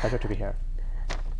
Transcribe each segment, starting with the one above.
Pleasure to be here.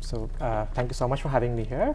So, thank you so much for having me here.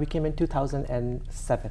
we came in 2007.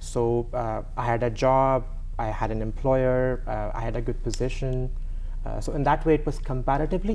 So I had a job, I had an employer, I had a good position. So in that way it was comparatively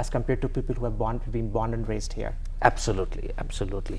as compared to people who have been born and raised here. Absolutely.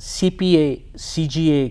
CPA CGA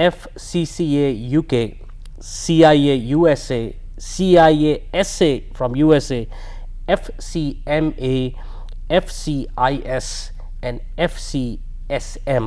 FCCA UK, CIA USA, CIA SA from USA, FCMA, FCIS and FCSM।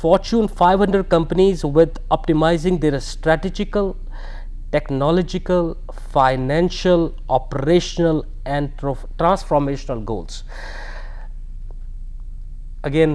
Fortune 500 companies with optimizing their strategical, technological, financial, operational and transformational goals. Again,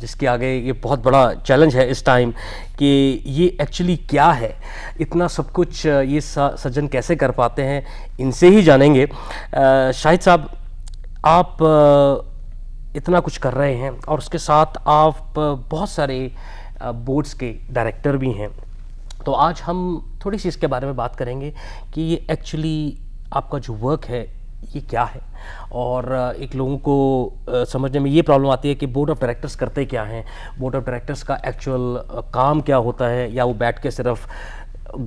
جس کے آگے یہ بہت بڑا challenge ہے اس time کہ یہ actually کیا ہے، اتنا سب کچھ یہ سجن کیسے کر پاتے ہیں، ان سے ہی جانیں گے۔ شاہد صاحب، آپ اتنا کچھ کر رہے ہیں اور اس کے ساتھ آپ بہت سارے بورڈز کے ڈائریکٹر بھی ہیں، تو آج ہم تھوڑی سی اس کے بارے میں بات کریں گے کہ یہ ایکچولی آپ کا جو ورک ہے یہ کیا ہے، اور ایک لوگوں کو سمجھنے میں یہ پرابلم آتی ہے کہ بورڈ آف ڈائریکٹرز کرتے کیا ہیں، بورڈ آف ڈائریکٹرز کا ایکچوئل کام کیا ہوتا ہے، یا وہ بیٹھ کے صرف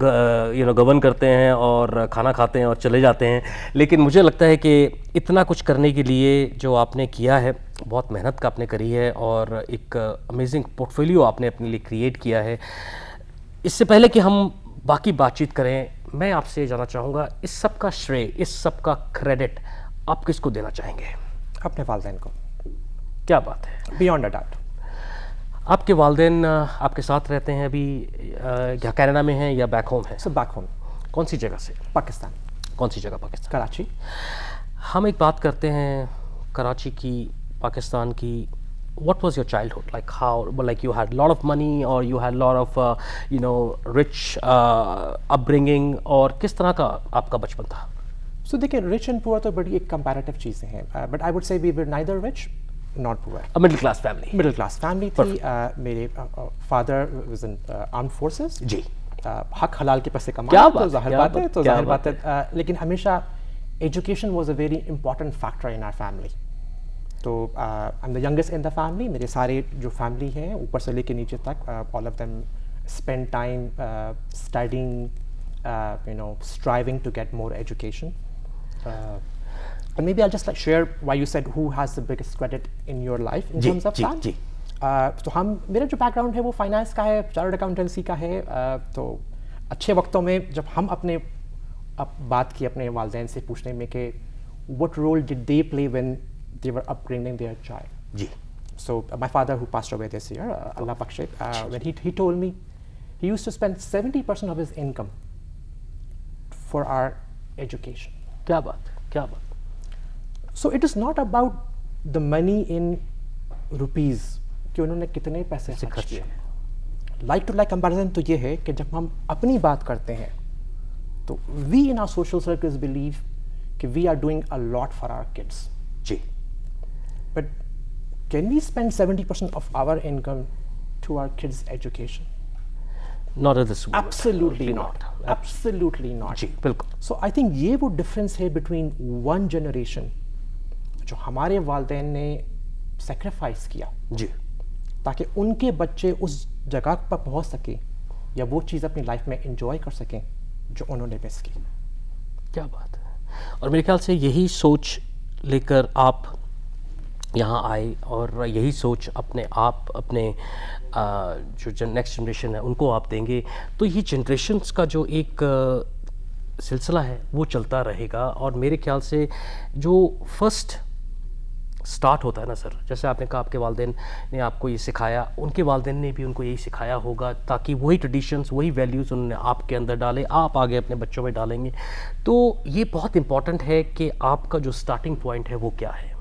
گورن کرتے ہیں اور کھانا کھاتے ہیں اور چلے جاتے ہیں۔ لیکن مجھے لگتا ہے کہ اتنا کچھ کرنے کے لیے جو آپ نے کیا ہے، بہت محنت کا آپ نے کری ہے، اور ایک امیزنگ پورٹ فولیو آپ نے اپنے لیے کریٹ کیا ہے۔ اس سے پہلے کہ ہم باقی بات چیت کریں، میں آپ سے جاننا چاہوں گا، اس سب کا شرے، اس سب کا کریڈٹ آپ کس کو دینا چاہیں گے؟ اپنے والدین کو۔ کیا بات ہے! Beyond a doubt. آپ کے والدین آپ کے ساتھ رہتے ہیں ابھی، یا کینیڈا میں ہیں یا بیک ہوم ہیں؟ سو بیک ہوم۔ کون سی جگہ سے؟ پاکستان۔ کون سی جگہ پاکستان؟ کراچی۔ ہم ایک بات کرتے ہیں کراچی کی، پاکستان کی۔ What was your childhood? Like how, like you had a lot of money or you had a lot of, rich upbringing, اور کس طرح کا آپ کا بچپن تھا؟ سو دیکھیں، رچ اینڈ پور تو بڑی ایک کمپیریٹیو چیزیں ہیں، but I would say we were neither rich not poor. Middle class family. Middle class family تھی۔ میرے father was in armed forces. جی۔ حق حلال کے پیسے کیا کمانا بات، تو ظاہر بات ہے، تو ظاہر بات ہے، لیکن ہمیشہ education was a very important factor in our family. تو I am the youngest in the family. میرے سارے جو فیملی ہیں اوپر سے لے کے نیچے تک، all of them spend time studying, striving to get more education. And maybe I'll just like share why you said who has the biggest credit in your life in terms of that. جی۔ تو میرا جو back ground ہے وہ finance کا ہے، chartered accountancy کا ہے۔ تو اچھے وقتوں میں جب ہم اپنے بات کی اپنے والدین سے پوچھنے میں کہ what role did they play when they were upbringing their child. G. So my father, who passed away this year, Allah bakshe, when he told me he used to spend 70% of his income for our education. کیا بات، کیا بات! So it is not about the money in rupees کہ انہوں نے کتنے پیسے خرچ کیے۔ لائک ٹو لائک کمپیریزن تو یہ ہے کہ جب ہم اپنی بات کرتے ہیں تو we in our social circles believe کہ we are doing a lot for our kids. جی۔ But can we spend 70% of our income to our kids education? Not at this moment. Absolutely not. Absolutely not. جی، بالکل۔ So I think یہ وہ difference ہے between one generation جو ہمارے والدین نے سیکریفائس کیا جی، تاکہ ان کے بچے اس جگہ پر پہنچ سکیں یا وہ چیز اپنی لائف میں انجوائے کر سکیں جو انہوں نے مس کی۔ کیا بات ہے! اور میرے خیال سے یہی سوچ لے کر آپ یہاں آئے، اور یہی سوچ اپنے جو نیکسٹ جنریشن ہے ان کو آپ دیں گے، تو یہ جنریشنز کا جو ایک سلسلہ ہے وہ چلتا رہے گا۔ اور میرے خیال سے جو فرسٹ سٹارٹ ہوتا ہے نا سر، جیسے آپ نے کہا آپ کے والدین نے آپ کو یہ سکھایا، ان کے والدین نے بھی ان کو یہی سکھایا ہوگا، تاکہ وہی ٹریڈیشنز، وہی ویلیوز انہوں نے آپ کے اندر ڈالے، آپ آگے اپنے بچوں میں ڈالیں گے۔ تو یہ بہت امپورٹنٹ ہے کہ آپ کا جو سٹارٹنگ پوائنٹ ہے وہ کیا ہے۔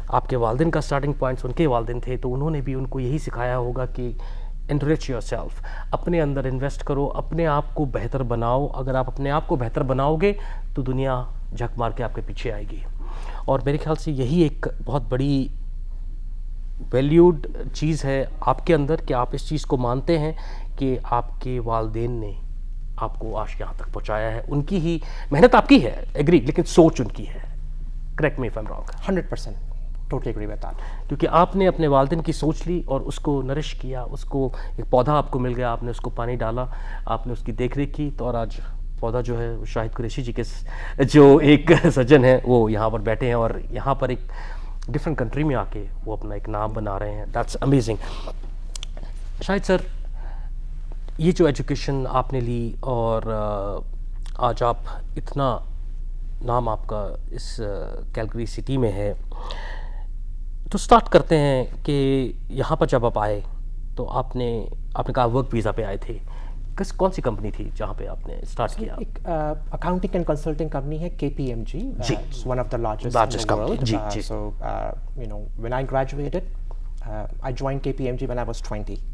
آپ کے والدین کا سٹارٹنگ پوائنٹس ان کے والدین تھے، تو انہوں نے بھی ان کو یہی سکھایا ہوگا کہ انریچ یور سیلف، اپنے اندر انویسٹ کرو، اپنے آپ کو بہتر بناؤ۔ اگر آپ اپنے آپ کو بہتر بناؤ گے تو دنیا جھک مار کے آپ کے پیچھے آئے گی۔ اور میرے خیال سے یہی ایک بہت بڑی ویلیوڈ چیز ہے آپ کے اندر، کہ آپ اس چیز کو مانتے ہیں کہ آپ کے والدین نے آپ کو آج یہاں تک پہنچایا ہے، ان کی ہی محنت آپ کی ہے، ایگری، لیکن سوچ ان کی ہے۔ Correct me if I am wrong. 100% totally agree with that. کیونکہ آپ نے اپنے والدین کی سوچ لی اور اس کو نرش کیا، اس کو ایک پودا آپ کو مل گیا، آپ نے اس کو پانی ڈالا، آپ نے اس کی دیکھ ریکھ کی، تو اور آج پودا جو ہے شاہد قریشی جی کے جو ایک سجن ہیں وہ یہاں پر بیٹھے ہیں، اور یہاں پر ایک ڈفرینٹ کنٹری میں آ کے وہ اپنا ایک نام بنا رہے ہیں۔ That's amazing. شاہد سر، یہ جو ایجوکیشن آپ نے لی اور آج آپ اتنا نام آپ کا اس کیلگری سٹی میں ہے، تو سٹارٹ کرتے ہیں کہ یہاں پر جب آپ آئے تو آپ نے کہا ورک ویزا پہ آئے تھے، کون سی کمپنی تھی جہاں پہ آپ نے اسٹارٹ کیا؟ ایک اکاؤنٹنگ اینڈ کنسلٹنگ کمپنی ہے KPMG. It's one of the largest in the world. جی. So when I graduated, I joined KPMG when I was 20.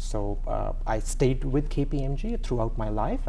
So I stayed with KPMG throughout my life.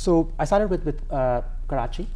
So I started with Karachi,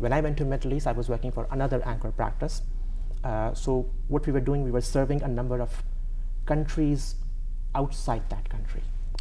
When I went to Middle East, I was working for another anchor practice. So what we were doing, we were serving a number of countries outside that country.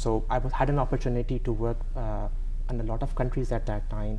So I had an opportunity to work in a lot of countries at that time.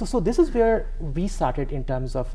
So this is where we started in terms of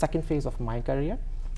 second phase of my career.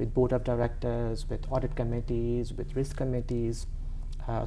with board of directors, with audit committees, with risk committees.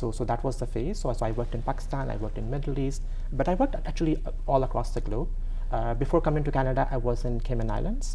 So that was the phase. So I worked in Pakistan, I worked in Middle East, but I worked actually all across the globe. Before coming to Canada, I was in Cayman Islands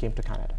came to Canada.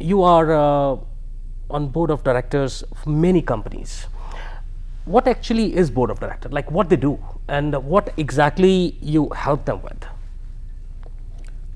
you are on board of directors of many companies. What actually is board of director? Like what they do and what exactly you help them with?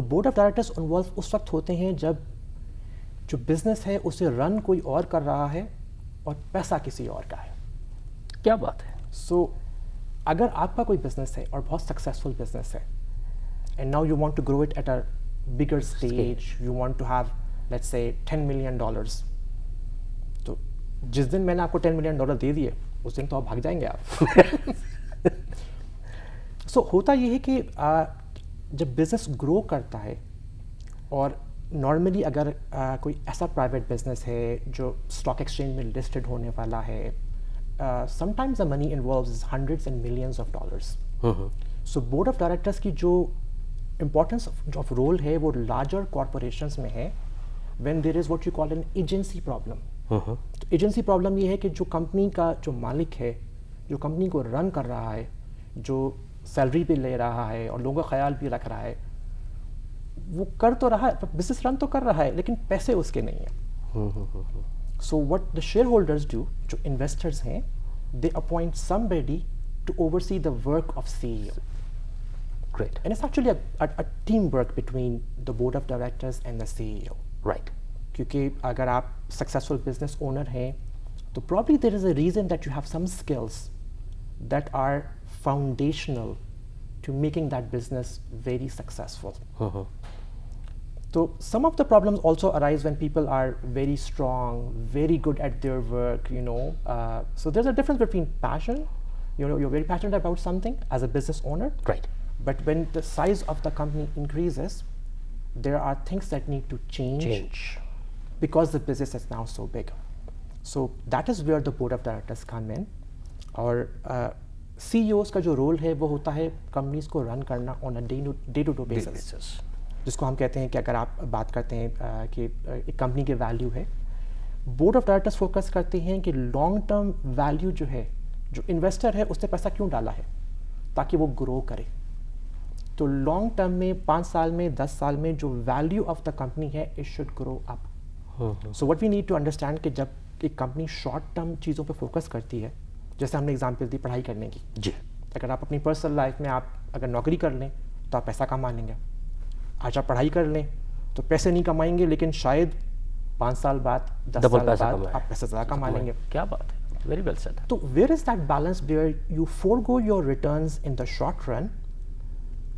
تو board of directors involve اس وقت ہوتے ہیں جب جو business ہے اسے رن کوئی اور کر رہا ہے اور پیسہ کسی اور کا ہے. کیا بات ہے. سو اگر آپ کا کوئی بزنس ہے اور بہت سکسیزفل بزنس ہے and now you want to grow it at a bigger stage, you want to have let's say $10 million, تو جس دن میں نے آپ کو $10 million دے دیے اس دن تو آپ بھاگ جائیں گے آپ. سو ہوتا یہ ہے کہ جب بزنس گرو کرتا ہے, اور نارملی اگر کوئی ایسا پرائیویٹ بزنس ہے جو اسٹاک ایکسچینج میں لسٹڈ ہونے والا ہے, sometimes the money involves is hundreds and millions of dollars. So board of directors کی جو importance of role ہے وہ larger corporations میں ہے when there is what you call an agency problem. تو ایجنسی پرابلم یہ ہے کہ جو کمپنی کا جو مالک ہے, جو کمپنی کو رن کر رہا ہے, جو سیلری بھی لے رہا ہے اور لوگوں کا خیال بھی رکھ رہا ہے, وہ کر تو رہا ہے, بزنس رن تو کر رہا ہے, لیکن پیسے اس کے نہیں ہیں. So what the share holders do, جو انویسٹرز ہیں, دے appoint somebody to oversee the work of CEO. Great. And it's actually a teamwork between the board of directors and the CEO. Right. کیونکہ اگر آپ سکسیزفل بزنس اونر ہیں تو probably there is a reason that you have some skills that are foundational to making that business very successful. So some of the problems also arise when people are very strong, very good at their work, you know. So there's a difference between passion, you know, you're very passionate about something as a business owner. Right. But when the size of the company increases, there are things that need to change. Because the business is now so big. So that is where the board of directors come in. اور CEOs کا جو role ہے وہ ہوتا ہے companies کو run کرنا on a day to day basis, جس کو ہم کہتے ہیں کہ اگر آپ بات کرتے ہیں کہ ایک کمپنی کی ویلیو ہے, بورڈ آف ڈائریکٹرس فوکس کرتے ہیں کہ لانگ ٹرم ویلیو جو ہے, جو انویسٹر ہے اس نے پیسہ کیوں ڈالا ہے, تاکہ وہ گرو کرے. تو لانگ ٹرم میں 5 سال میں 10 سال میں جو ویلیو آف دا کمپنی ہے it should grow up. So what we need to understand کہ جب ایک کمپنی شارٹ ٹرم چیزوں پہ فوکس کرتی ہے, جیسے ہم نے اگزامپل دی پڑھائی کرنے کی, جی, اگر آپ اپنی پرسنل لائف میں آپ اگر نوکری کر لیں تو آپ پیسہ کما لیں گے. آج آپ پڑھائی کر لیں تو پیسے نہیں کمائیں گے, لیکن شاید 5 سال بعد 10 سال بعد آپ پیسہ زیادہ کما لیں گے. کیا بات ہے, ویری ویل سیڈ. تو where is that balance where you forgo your returns in the short run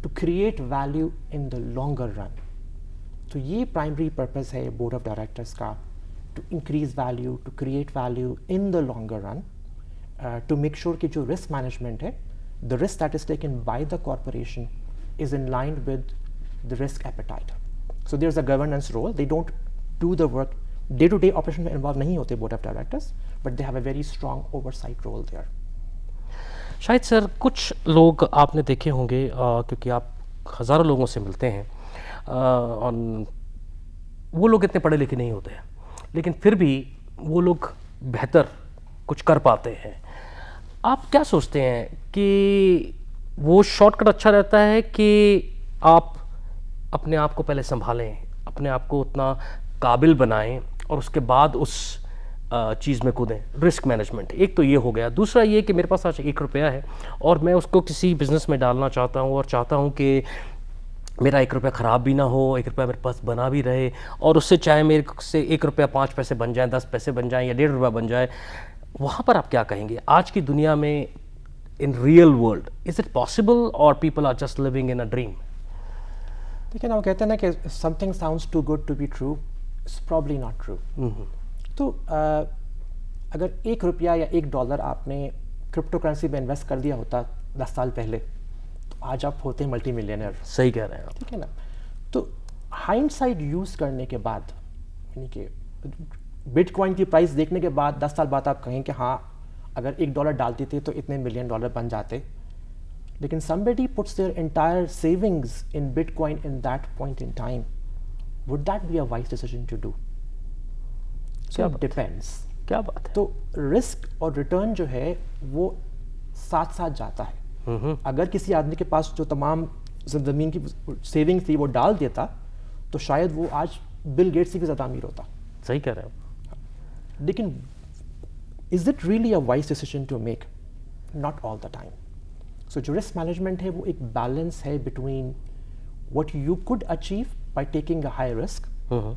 to create value in the longer run. تو یہ پرائمری پرپز ہے بورڈ آف ڈائریکٹرس کا, to increase value, to create value in the longer run, to make sure کہ جو risk management ہے, the risk that is taken by the corporation is in line with the risk appetite. So there's a governance role. They don't do the work day to day operation میں involve نہیں ہوتے board of directors, but they have a very strong oversight role there. شاید سر کچھ لوگ آپ نے دیکھے ہوں گے, کیونکہ آپ ہزاروں لوگوں سے ملتے ہیں, اور وہ لوگ اتنے پڑھے لکھے نہیں ہوتے ہیں, لیکن پھر بھی وہ لوگ بہتر کچھ کر پاتے ہیں. آپ کیا سوچتے ہیں کہ وہ شارٹ کٹ اچھا رہتا ہے کہ آپ اپنے آپ کو پہلے سنبھالیں, اپنے آپ کو اتنا قابل بنائیں اور اس کے بعد اس چیز میں کودیں؟ رسک مینجمنٹ ایک تو یہ ہو گیا. دوسرا یہ کہ میرے پاس آج ₹1 ہے اور میں اس کو کسی بزنس میں ڈالنا چاہتا ہوں, اور چاہتا ہوں کہ میرا ₹1 خراب بھی نہ ہو, ₹1 میرے پاس بنا بھی رہے, اور اس سے چاہے میرے سے ₹1 5 پیسے بن جائیں, 10 پیسے بن جائیں یا ₹1.5 بن جائے. وہاں پر آپ کیا کہیں گے آج کی دنیا میں, in real world, is it possible or people are just living in a dream? دیکھیں نا, وہ کہتے ہیں نا کہ something sounds too good to be true, it's probably not true. تو اگر ₹1 یا $1 آپ نے کرپٹو کرنسی میں انویسٹ کر دیا ہوتا 10 سال پہلے, تو آج آپ ہوتے ملٹی ملینئر. صحیح کہہ رہے ہیں آپ. ٹھیک ہے نا. تو ہائنڈ سائڈ یوز کرنے کے بعد, یعنی کہ بٹ کوائن کی پرائز دیکھنے کے بعد 10 سال بعد آپ کہیں کہ ہاں اگر $1 ڈالتے تھے تو اتنے $1 ملین بن جاتے, لیکن somebody puts their entire savings in Bitcoin in that point in time, would that be a wise decision to do? So it depends. کیا بات ہے. تو رسک اور ریٹرن جو ہے وہ ساتھ ساتھ جاتا ہے. اگر کسی آدمی کے پاس جو تمام زمین کی سیونگز تھی وہ ڈال دیتا تو شاید وہ آج بل گیٹس سے بھی زیادہ امیر ہوتا. صحیح کہہ رہے ہیں. لیکن is it really a wise decision to make? Not all the time. So جو رسک مینجمنٹ ہے وہ ایک بیلنس ہے between what you could achieve by taking a high risk.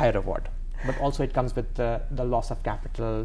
high reward, but also it comes with the loss of capital.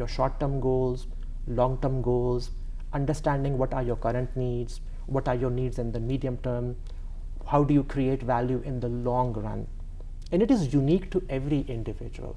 your short term goals, long term goals, understanding what are your current needs, what are your needs in the medium term, how do you create value in the long run, and it is unique to every individual.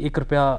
₹1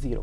0.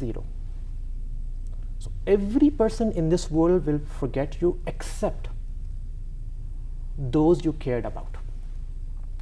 0. So every person in this world will forget you except those you cared about.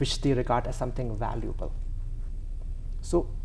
which they regard as something valuable. So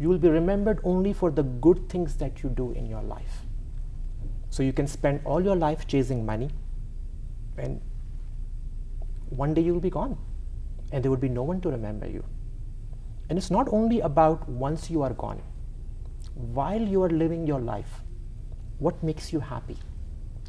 you will be remembered only for the good things that you do in your life. So you can spend all your life chasing money and one day you will be gone and there would be no one to remember you. And it's not only about once you are gone. While you are living your life, what makes you happy?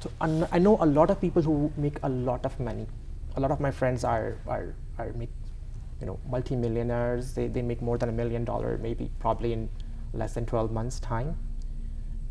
So I know a lot of people who make a lot of money. A lot of my friends are multi-millionaires. They make more than $1 million, maybe probably in less than 12 months time.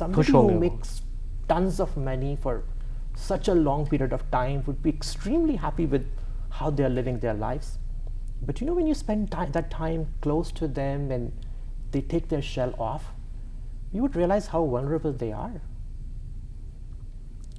somebody who makes tons of money for such a long period of time would be extremely happy with how they are living their lives. But when you spend that time close to them and they take their shell off, you would realize how vulnerable they are.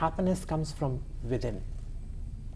happiness comes from within.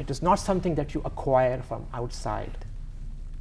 It is not something that you acquire from outside.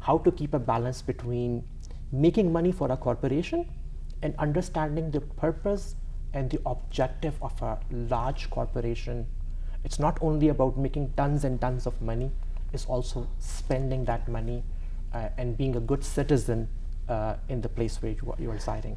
how to keep a balance between making money for a corporation and understanding the purpose and the objective of a large corporation. It's not only about making tons and tons of money, it's also spending that money and being a good citizen in the place where you are residing.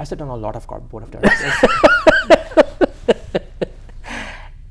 I sit on a lot of board of directors.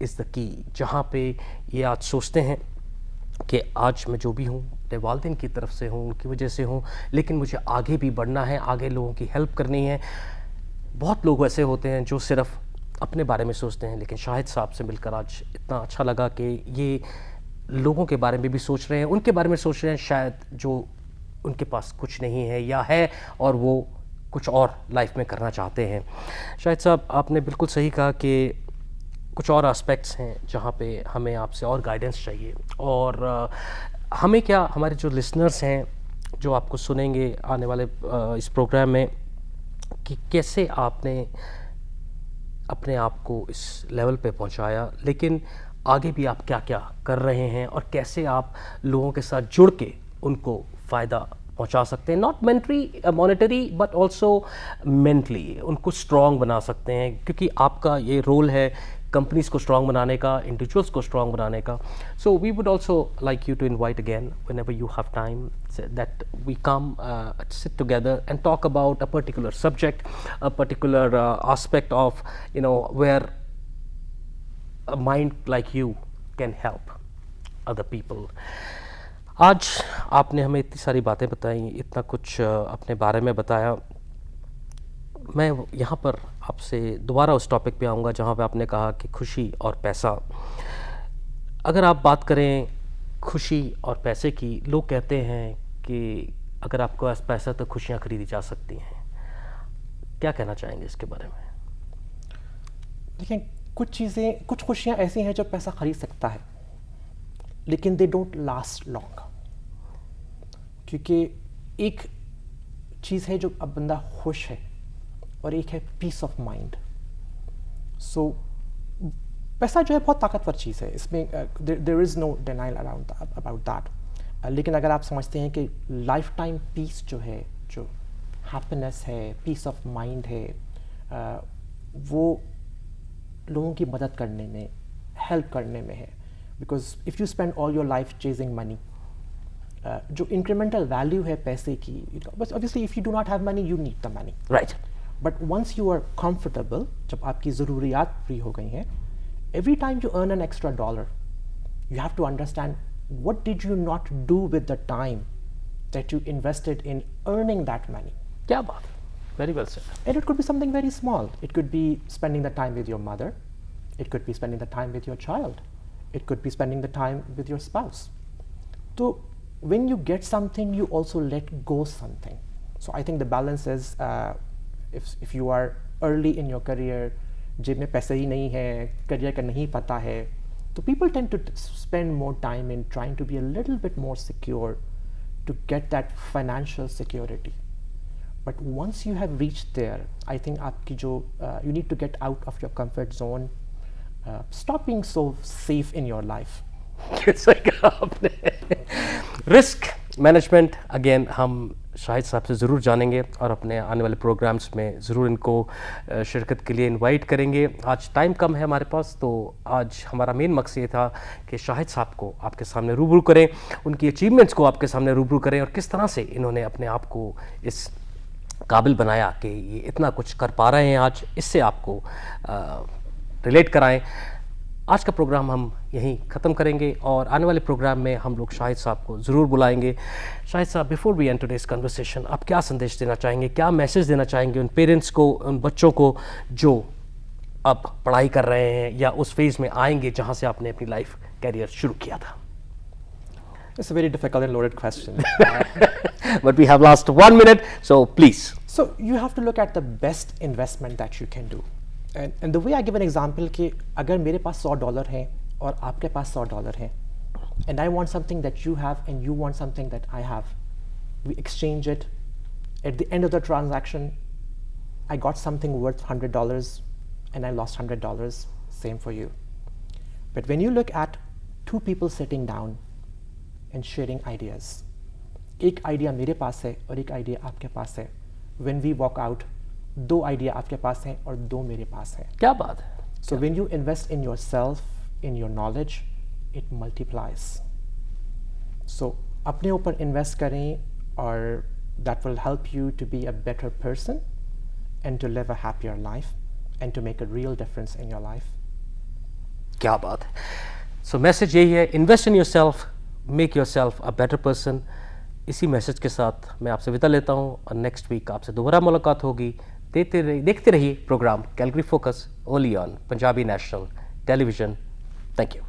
از دا کی, جہاں پہ یہ آج سوچتے ہیں کہ آج میں جو بھی ہوں اپنے والدین کی طرف سے ہوں, ان کی وجہ سے ہوں, لیکن مجھے آگے بھی بڑھنا ہے, آگے لوگوں کی ہیلپ کرنی ہے. بہت لوگ ایسے ہوتے ہیں جو صرف اپنے بارے میں سوچتے ہیں, لیکن شاہد صاحب سے مل کر آج اتنا اچھا لگا کہ یہ لوگوں کے بارے میں بھی سوچ رہے ہیں, ان کے بارے میں سوچ رہے ہیں شاید جو ان کے پاس کچھ نہیں ہے یا ہے اور وہ کچھ اور لائف میں کرنا چاہتے ہیں. شاہد صاحب, آپ نے بالکل صحیح کہا کہ کچھ اور اسپیکٹس ہیں جہاں پہ ہمیں آپ سے اور گائیڈنس چاہیے, اور ہمیں کیا, ہمارے جو لسنرز ہیں جو آپ کو سنیں گے آنے والے اس پروگرام میں, کہ کیسے آپ نے اپنے آپ کو اس لیول پہ پہنچایا, لیکن آگے بھی آپ کیا کیا کر رہے ہیں اور کیسے آپ لوگوں کے ساتھ جڑ کے ان کو فائدہ پہنچا سکتے ہیں, not monetary but also mentally ان کو اسٹرانگ بنا سکتے ہیں, کیونکہ آپ کا یہ رول ہے کمپنیز کو اسٹرانگ بنانے کا, انڈیویجولس کو اسٹرانگ بنانے کا. So we would also like you to invite again whenever you have time that we come sit together and talk about a particular subject, a particular aspect of, where a mind like you can help other people. آج آپ نے ہمیں اتنی ساری باتیں بتائیں, اتنا کچھ اپنے بارے میں بتایا. میں یہاں پر آپ سے دوبارہ اس ٹاپک پہ آؤں گا جہاں پہ آپ نے کہا کہ خوشی اور پیسہ. اگر آپ بات کریں خوشی اور پیسے کی, لوگ کہتے ہیں کہ اگر آپ کے پاس پیسہ تو خوشیاں خریدی جا سکتی ہیں. کیا کہنا چاہیں گے اس کے بارے میں؟ دیکھیں, کچھ خوشیاں ایسی ہیں جو پیسہ خرید سکتا ہے, لیکن دے ڈونٹ لاسٹ لانگ. کیونکہ ایک چیز ہے جو اب بندہ خوش ہے اور ایک ہے پیس آف مائنڈ. سو پیسہ جو ہے بہت طاقتور چیز ہے, اس میں دیر از نو ڈینائل اباؤٹ دیٹ. لیکن اگر آپ سمجھتے ہیں کہ لائف ٹائم پیس جو ہے, جو ہیپینس ہے, پیس آف مائنڈ ہے, وہ لوگوں کی مدد کرنے میں, ہیلپ کرنے میں ہے. Because of you spend all your life chasing money, جو انکریمنٹل ویلیو ہے پیسے کی, بس obviously if you do not have money you need the money, right. but once you are comfortable, جب آپ کی ضروریات پوری ہو گئی ہیں, every time you earn an extra dollar you have to understand what did you not do with the time that you invested in earning that money. کیا بات, very well said. And it could be something very small. It could be spending the time with your mother, it could be spending the time with your child, it could be spending the time with your spouse. So when you get something, you also let go something. So I think the balance is, if you are early in your career, جیب میں پیسے ہی نہیں ہے, career کا نہیں پتہ ہے, تو people tend to spend more time in trying to be a little bit more secure to get that financial security. But once you have reached there, I think آپ کی جو you need to get out of your comfort zone. Stop being so safe in your life. کیسے کہا آپ نے. Risk management, again ہم شاہد صاحب سے ضرور جانیں گے اور اپنے آنے والے پروگرامز میں ضرور ان کو شرکت کے لیے انوائٹ کریں گے. آج ٹائم کم ہے ہمارے پاس, تو آج ہمارا مین مقصد یہ تھا کہ شاہد صاحب کو آپ کے سامنے روبرو کریں, ان کی اچیومنٹس کو آپ کے سامنے روبرو کریں, اور کس طرح سے انہوں نے اپنے آپ کو اس قابل بنایا کہ یہ اتنا کچھ کر پا رہے ہیں آج, اس سے آپ کو ریلیٹ کرائیں. آج کا پروگرام ہم یہیں ختم کریں گے, اور آنے والے پروگرام میں ہم لوگ شاہد صاحب کو ضرور بلائیں گے. شاہد صاحب, before we end today's conversation, آپ کیا سندیش دینا چاہیں گے, کیا میسیج دینا چاہیں گے ان پیرنٹس کو, ان بچوں کو جو اب پڑھائی کر رہے ہیں یا اس فیز میں آئیں گے جہاں سے آپ نے اپنی لائف کیریئر شروع کیا تھا؟ It's a very difficult and loaded question. But we have last 1 minute, so please. So you have to look at the best investment that you can do. And the way I give an example کہ اگر میرے پاس $100 ہیں اور آپ کے پاس $100 ہیں, and I want something that you have and you want something that I have, we exchange it. At the end of the transaction, I got something worth $100 and I lost $100. Same for you. But when you look at two people sitting down and sharing ideas, ایک idea میرے پاس ہے اور ایک idea آپ کے پاس ہے, when we walk out, 2 idea آپ کے پاس ہیں اور 2 میرے پاس ہیں. کیا بات ہے. So when you invest in yourself, in your knowledge, it multiplies. So اپنے اوپر انویسٹ کریں, اور that will help you to be a better person and to live a happier life and to make a real difference in your life. کیا بات ہے. سو message یہی ہے, invest in your self, make your self a better person. اسی message کے ساتھ میں آپ سے ودا لیتا ہوں, اور نیکسٹ ویک آپ سے دوبارہ ملاقات ہوگی. دیکھتے رہیے program Calgary focus, only on Punjabi national television. Thank you.